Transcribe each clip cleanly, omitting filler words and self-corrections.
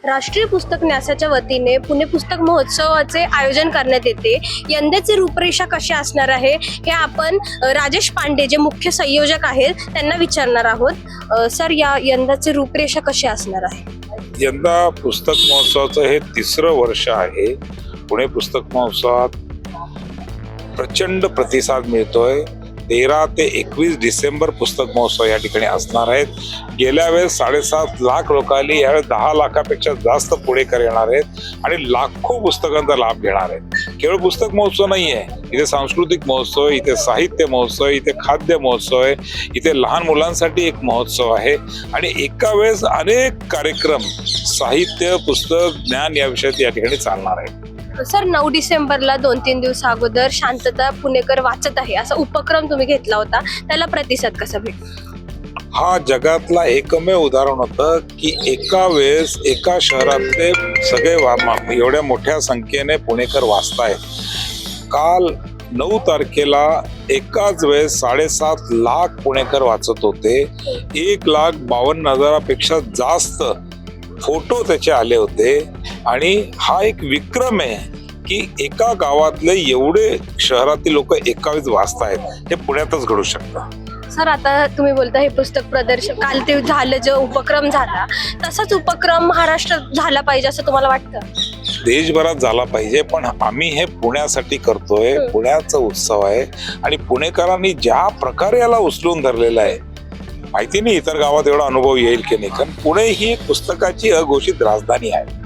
राष्ट्रीय पुस्तक न्यासाच्या वतीने पुणे पुस्तक महोत्सवाचे आयोजन करण्यात येते। यंदाची रूपरेषा कशी असणार आहे हे आपण राजेश पांडे जे मुख्य संयोजक आहेत त्यांना विचारणार आहोत। सर, या यंदाची रूपरेषा कशी असणार आहे? यंदा पुस्तक महोत्सवाचं हे तिसरं वर्ष आहे। पुणे पुस्तक महोत्सवात प्रचंड प्रतिसाद मिळतोय। 13 ते 21 डिसेंबर पुस्तक महोत्सव या ठिकाणी असणार आहेत। गेल्या वेळेस 7.5 लाख लोक आली, यावेळेस 10 लाखापेक्षा जास्त पुणेकर येणार आहेत आणि लाखो पुस्तकांचा लाभ घेणार आहेत। केवळ पुस्तक महोत्सव नाही आहे, इथे सांस्कृतिक महोत्सव, इथे साहित्य महोत्सव, इथे खाद्य महोत्सव आहे, इथे लहान मुलांसाठी एक महोत्सव आहे आणि एका वेळेस अनेक कार्यक्रम साहित्य, पुस्तक, ज्ञान या विषयात या ठिकाणी चालणार आहेत। सर, 9 डिसेंबरला 2-3 दिवस अगोदर शांतता पुणेकर वाचत आहे असा उपक्रम तुम्ही घेतला होता, त्याला प्रतिसाद कसा भेटला? हा जगातला एकमेव उदाहरण होतं की एका वेळेस एका शहरातले सगळे एवढ्या मोठ्या संख्येने पुणेकर वाचतायत। काल 9 तारखेला एकाच वेळेस 7.5 लाख पुणेकर वाचत होते। 1,52,000पेक्षा जास्त फोटो त्याचे आले होते आणि हा एक विक्रम आहे की एका गावातले एवढे शहरातील लोक एका वेळेस वाचतायत, हे पुण्यातच घडू शकतं। सर, आता तुम्ही बोलता हे पुस्तक प्रदर्शन काल ते झालं, जो उपक्रम झाला तसाच उपक्रम महाराष्ट्रात झाला पाहिजे असं तुम्हाला वाटतं? देशभरात झाला पाहिजे, पण आम्ही हे पुण्यासाठी करतोय। पुण्याचा उत्सव आहे आणि पुणेकरांनी ज्या प्रकारे याला उचलून धरलेला आहे, माहिती नाही इतर गावात एवढा अनुभव येईल की नाही, कारण पुणे ही एक पुस्तकाची अघोषित राजधानी आहे।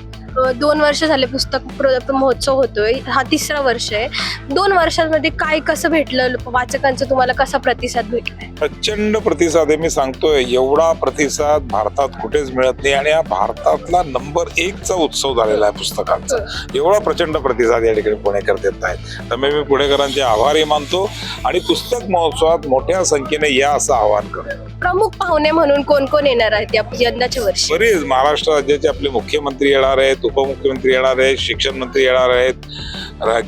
2 वर्ष झाले पुस्तक महोत्सव होतोय, हा 3रं वर्ष आहे। 2 वर्षांमध्ये काय कसं भेटलं वाचकांचं, तुम्हाला कसा प्रतिसाद भेटलाय? प्रचंड प्रतिसाद आहे। मी सांगतोय, एवढा प्रतिसाद भारतात कुठेच मिळत नाही आणि हा भारतातला नंबर 1चा उत्सव झालेला आहे पुस्तकांचा। एवढा प्रचंड प्रतिसाद या ठिकाणी पुणेकर देत आहेत, त्यामुळे मी पुणेकरांचे आभारही मानतो आणि पुस्तक महोत्सवात मोठ्या संख्येने या असं आवाहन करतो। प्रमुख पाहुणे म्हणून कोण कोण येणार आहेत यंदाच्या वर्षी? बरेच महाराष्ट्र राज्याचे आपले मुख्यमंत्री येणार आहेत, उपमुख्यमंत्री येणार आहेत, शिक्षण मंत्री येणार आहेत,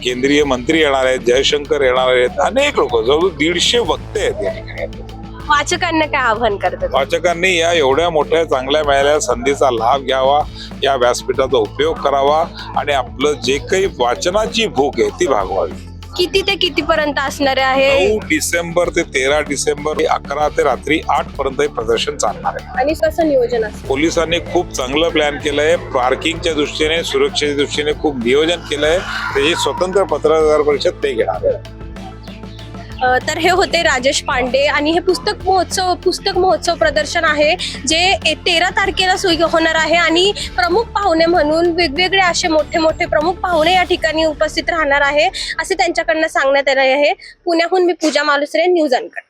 केंद्रीय मंत्री येणार आहेत, जयशंकर येणार आहेत, अनेक लोक, जवळ 150 वक्ते आहेत या ठिकाणी। वाचकांना काय आव्हान करतात? वाचकांनी या एवढ्या मोठ्या चांगल्या मिळालेल्या संधीचा लाभ घ्यावा, या व्यासपीठाचा उपयोग करावा आणि आपलं जे काही वाचनाची भूक आहे ती भागवावी। किती ते किती पर्यंत असणार आहे? 9 डिसेंबर ते 13 डिसेंबर 11 ते रात्री 8 पर्यंत हे प्रदर्शन चालणार आहे। आणि कसं नियोजन असतं? पोलिसांनी खूप चांगलं प्लॅन केलंय, पार्किंगच्या दृष्टीने, सुरक्षेच्या दृष्टीने खूप नियोजन केलंय। त्याची स्वतंत्र पत्रकार परिषद ते घेणार आहे। तर हे होते राजेश पांडे आणि हे पुस्तक महोत्सव प्रदर्शन आहे जे 13 तारखेला होणार आहे आणि प्रमुख पाहुणे म्हणून वेगवेगळे असे मोठे प्रमुख पाहुणे या ठिकाणी उपस्थित राहणार आहे असे त्यांच्याकडनं सांगण्यात आले आहे। पुण्याहून मी पूजा मालुसरे, न्यूज अनकट।